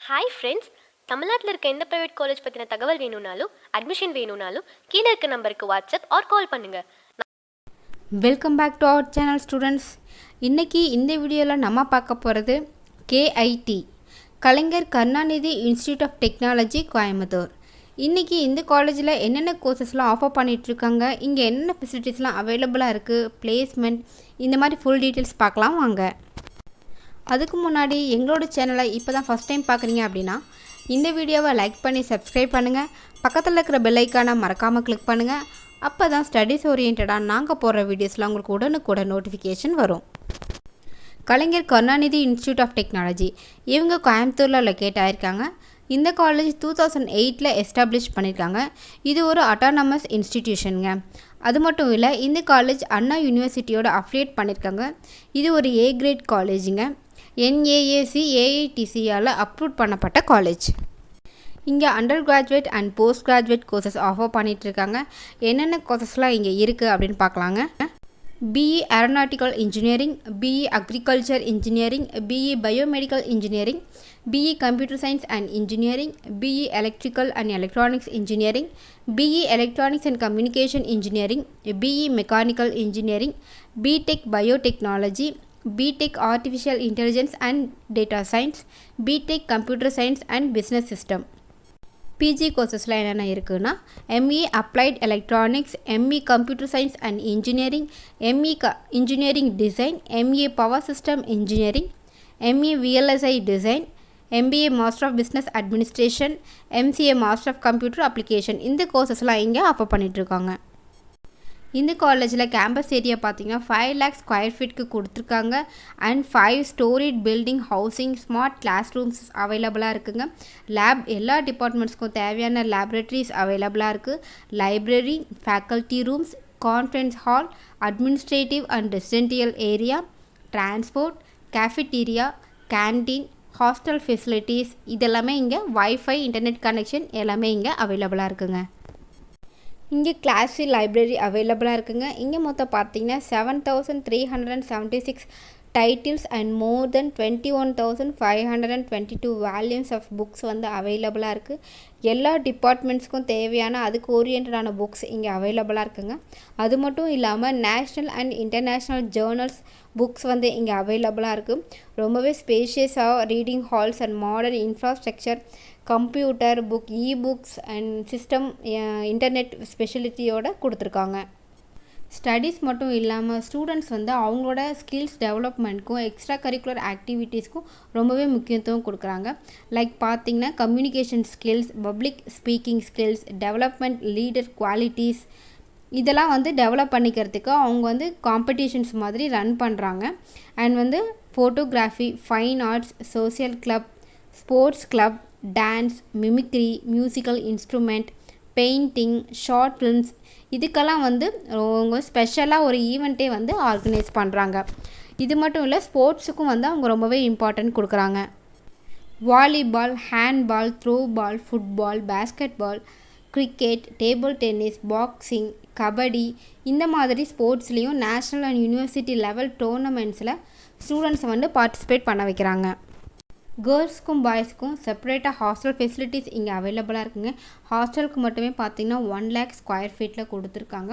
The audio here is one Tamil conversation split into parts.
ஹாய் ஃப்ரெண்ட்ஸ், தமிழ்நாட்டில் இருக்க எந்த ப்ரைவேட் காலேஜ் பற்றின தகவல் வேணும்னாலும் அட்மிஷன் வேணும்னாலும் கீழே இருக்க நம்பருக்கு வாட்ஸ்அப் ஆர் கால் பண்ணுங்கள். Welcome back to our channel students. இன்றைக்கி இந்த வீடியோவில் நம்ம பார்க்க போகிறது KIT Kalaignar Karunanidhi institute of technology Coimbatore. இன்றைக்கி இந்த காலேஜில் என்னென்ன கோர்சஸ்லாம் ஆஃபர் பண்ணிகிட்ருக்காங்க, இங்கே என்னென்ன ஃபெசிலிட்டிஸ்லாம் அவைலபிளாக இருக்குது, பிளேஸ்மெண்ட், இந்த மாதிரி ஃபுல் டீட்டெயில்ஸ் பார்க்கலாம் வாங்க. அதுக்கு முன்னாடி எங்களோட சேனலை இப்போ தான் ஃபஸ்ட் டைம் பார்க்குறீங்க அப்படின்னா இந்த வீடியோவை லைக் பண்ணி சப்ஸ்கிரைப் பண்ணுங்கள். பக்கத்தில் இருக்கிற பெல் ஐக்கானை மறக்காமல் கிளிக் பண்ணுங்கள். அப்போ தான் ஸ்டடீஸ் ஓரியன்டாக நாங்கள் போடுற வீடியோஸ்லாம் உங்களுக்கு உடனுக்குடன் நோட்டிஃபிகேஷன் வரும். கலைஞர் கருணாநிதி இன்ஸ்டியூட் ஆஃப் டெக்னாலஜி இவங்க கோயம்புத்தூரில் லொக்கேட் ஆகிருக்காங்க. இந்த காலேஜ் 2008 எஸ்டாப்ளிஷ் பண்ணியிருக்காங்க. இது ஒரு அட்டானமஸ் இன்ஸ்டிடியூஷனுங்க. அது மட்டும் இல்லை, இந்த காலேஜ் அண்ணா யூனிவர்சிட்டியோட அஃபிலியேட் பண்ணியிருக்காங்க. இது ஒரு A கிரேட் காலேஜுங்க. NAAC AITCயால் அப்ரூவ் பண்ணப்பட்ட காலேஜ். இங்கே under graduate and post graduate courses offer பண்ணிகிட்ருக்காங்க. என்னென்ன கோர்சஸ்லாம் இங்கே இருக்குது அப்படின்னு பார்க்கலாங்க. BE aeronautical engineering, BE agriculture engineering, BE biomedical engineering, BE computer science and engineering, BE electrical and electronics engineering, BE electronics and communication engineering, BE mechanical engineering, BTech biotechnology, BTech artificial intelligence and data science, BTech computer science and business system. PG கோர்சஸ்லாம் என்னென்ன இருக்குன்னா ME applied electronics, ME computer science and engineering, ME engineering design, ME power system engineering, ME VLSI design, MBA master of business administration, MCA master of computer application. இந்த கோர்சஸ்லாம் இங்கே ஆஃபர் பண்ணிகிட்ருக்காங்க. இந்த காலேஜில் கேம்பஸ் ஏரியா பார்த்திங்கன்னா 5 lakh ஸ்கொயர் ஃபீட்க்கு கொடுத்துருக்காங்க. And 5 storied building housing, smart class rooms அவைலபிளாக இருக்குங்க. லேப் எல்லா டிபார்ட்மெண்ட்ஸ்க்கும் தேவையான லேபரேட்டரிஸ் அவைலபிளாக இருக்குது. Library, faculty rooms, conference hall, administrative and residential area, transport, cafeteria, canteen, hostel facilities இதெல்லாமே இங்கே வைஃபை, இன்டர்நெட் கனெக்ஷன் எல்லாமே இங்கே அவைலபிளாக இருக்குங்க. இங்கே கிளாஸி லைப்ரரி அவைலபிளாக இருக்குங்க. இங்கே மொத்தம் பார்த்தீங்கன்னா 7,376 titles and more then 21,522 volumes of books வந்து அவைலபிளாக இருக்குது. எல்லா டிபார்ட்மெண்ட்ஸ்க்கும் தேவையான அதுக்கு ஓரியன்டான புக்ஸ் இங்கே அவைலபிளாக இருக்குங்க. அது மட்டும் இல்லாமல் national and international journals books வந்து இங்கே அவைலபிளாக இருக்குது. ரொம்பவே ஸ்பேஷியஸாக reading halls and modern infrastructure, computer, books and system, internet ஸ்பெஷலிட்டியோடு கொடுத்துருக்காங்க. ஸ்டடீஸ் மட்டும் இல்லாமல் ஸ்டூடெண்ட்ஸ் வந்து அவங்களோட ஸ்கில்ஸ் டெவலப்மெண்ட்க்கும் எக்ஸ்ட்ரா கரிக்குலர் ஆக்டிவிட்டீஸ்க்கும் ரொம்பவே முக்கியத்துவம் கொடுக்குறாங்க. லைக் பார்த்திங்கன்னா communication skills, public speaking skills, development leader qualities இதெல்லாம் வந்து டெவலப் பண்ணிக்கிறதுக்கு அவங்க வந்து காம்படிஷன்ஸ் மாதிரி ரன் பண்ணுறாங்க. அண்ட் வந்து photography, fine arts, social club, sports club, dance, mimicry, musical instrument, painting, short films இதுக்கெல்லாம் வந்து அவங்க ஸ்பெஷலாக ஒரு ஈவெண்ட்டே வந்து ஆர்கனைஸ் பண்ணுறாங்க. இது மட்டும் இல்லை, ஸ்போர்ட்ஸுக்கும் வந்து அவங்க ரொம்பவே இம்பார்ட்டன்ட் கொடுக்குறாங்க. Volleyball, handball, throw ball, football, basketball, cricket, table tennis, boxing, kabaddi இந்த மாதிரி ஸ்போர்ட்ஸ்லேயும் நேஷ்னல் அண்ட் யூனிவர்சிட்டி லெவல் டோர்னமெண்ட்ஸில் ஸ்டூடெண்ட்ஸை வந்து பார்ட்டிசிபேட் பண்ண வைக்கிறாங்க. கேர்ள்ஸ்க்கும் பாய்ஸ்க்கும் செப்பரேட்டாக ஹாஸ்டல் ஃபெசிலிட்டிஸ் இங்கே அவைலபிளாக இருக்குங்க. ஹாஸ்டலுக்கு மட்டுமே பார்த்திங்கன்னா 1 lakh ஸ்கொயர் ஃபீட்டில் கொடுத்துருக்காங்க.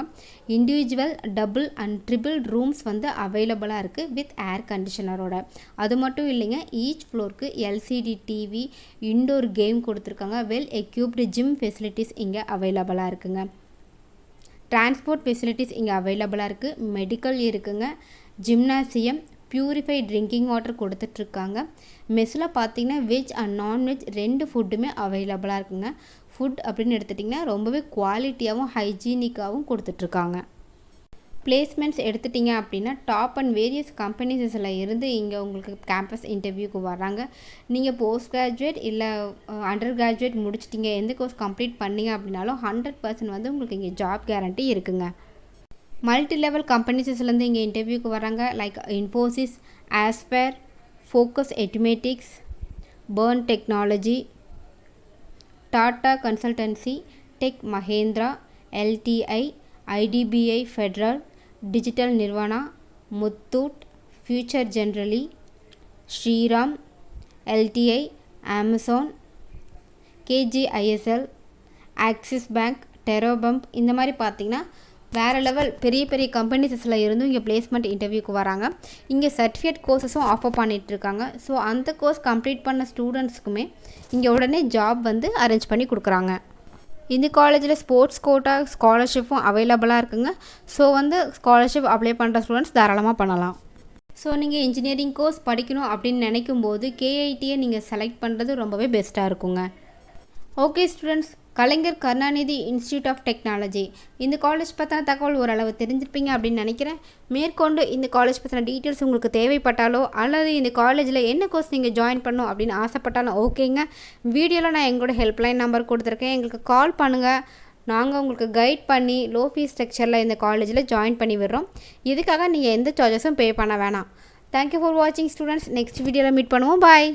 Individual, double and triple rooms வந்து அவைலபிளாக இருக்குது வித் ஏர் கண்டிஷனரோட. அது மட்டும் இல்லைங்க, ஈச் ஃப்ளோருக்கு LCD டிவி, இன்டோர் கேம் கொடுத்துருக்காங்க. வெல் எக்யூப்டு ஜிம் ஃபெசிலிட்டிஸ் இங்கே அவைலபிளாக இருக்குங்க. டிரான்ஸ்போர்ட் ஃபெசிலிட்டிஸ் இங்கே அவைலபிளாக இருக்குது. மெடிக்கல் இருக்குங்க. ஜிம்னாசியம், பியூரிஃபைட் ட்ரிங்கிங் வாட்டர் கொடுத்துட்ருக்காங்க. மெஸ்ஸில் பார்த்திங்கன்னா வெஜ் அண்ட் நான்வெஜ் 2 ஃபுட்டுமே அவைலபிளாக இருக்குங்க. ஃபுட் அப்படின்னு எடுத்துட்டிங்கன்னா ரொம்பவே குவாலிட்டியாகவும் ஹைஜீனிக்காகவும் கொடுத்துட்ருக்காங்க. பிளேஸ்மெண்ட்ஸ் எடுத்துட்டிங்க அப்படின்னா டாப் அண்ட் வேரியஸ் கம்பெனிஸில் இருந்து இங்கே உங்களுக்கு கேம்பஸ் இன்டர்வியூக்கு வராங்க. நீங்கள் போஸ்ட் கிராஜுவேட் இல்லை அண்டர் கிராஜுவேட் முடிச்சிட்டிங்க, எந்த கோர்ஸ் கம்ப்ளீட் பண்ணிங்க அப்படின்னாலும் 100% வந்து உங்களுக்கு இங்கே ஜாப் கேரண்டி இருக்குங்க. மல்டி லெவல் கம்பெனிஸஸ்லேருந்து இங்கே இன்டர்வியூக்கு வராங்க. லைக் இன்ஃபோசிஸ், ஆஸ்பர், Focus Edumatics, Burn Technology, Tata Consultancy, Tech Mahindra, LTI, IDBI Federal, Digital Nirvana, Muthoot, Future Generali, Shriram, LTI Amazon, KGISL, Axis bank, டெரோபம்ப் இந்த மாதிரி பார்த்திங்கன்னா வேறு லெவல் பெரிய பெரிய கம்பெனிஸில் இருந்தும் இங்கே பிளேஸ்மெண்ட் இன்டர்வியூக்கு வராங்க. இங்கே சர்டிஃபிகேட் கோர்ஸஸும் ஆஃபர் பண்ணிகிட்ருக்காங்க. ஸோ அந்த கோர்ஸ் கம்ப்ளீட் பண்ண ஸ்டூடெண்ட்ஸ்க்குமே இங்கே உடனே ஜாப் வந்து அரேஞ்ச் பண்ணி கொடுக்குறாங்க. இந்த காலேஜில் ஸ்போர்ட்ஸ் கோட்டா ஸ்காலர்ஷிப்பும் அவைலபிளாக இருக்குங்க. ஸோ வந்து ஸ்காலர்ஷிப் அப்ளை பண்ணுற ஸ்டூடெண்ட்ஸ் தாராளமாக பண்ணலாம். ஸோ நீங்கள் இன்ஜினியரிங் கோர்ஸ் படிக்கணும் அப்படின்னு நினைக்கும் போது KITயை நீங்கள் செலக்ட் பண்ணுறது ரொம்பவே பெஸ்ட்டாக இருக்குங்க. Okay students, Kalaignar Karunanidhi institute of technology இந்த காலேஜ் பற்றின தகவல் ஓரளவு தெரிஞ்சிருப்பீங்க அப்படின்னு நினைக்கிறேன். மேற்கொண்டு இந்த காலேஜ் பற்றின டீட்டெயில்ஸ் உங்களுக்கு தேவைப்பட்டாலோ அல்லது இந்த காலேஜில் என்ன கோர்ஸ் நீங்கள் ஜாயின் பண்ணணும் அப்படின்னு ஆசைப்பட்டாலும் ஓகேங்க. வீடியோவில் நான் எங்களோட ஹெல்ப்லைன் நம்பர் கொடுத்துருக்கேன், எங்களுக்கு கால் பண்ணுங்கள். நாங்கள் உங்களுக்கு கைட் பண்ணி லோ ஃபீஸ் ஸ்ட்ரக்சரில் இந்த காலேஜில் ஜாயின் பண்ணி விடுறோம். இதுக்காக நீங்கள் எந்த சார்ஜஸும் பே பண்ண வேணாம். தேங்க்யூ ஃபார் வாட்சிங் ஸ்டூடெண்ட்ஸ். நெக்ஸ்ட் வீடியோவில் மீட் பண்ணுவோம். பாய்.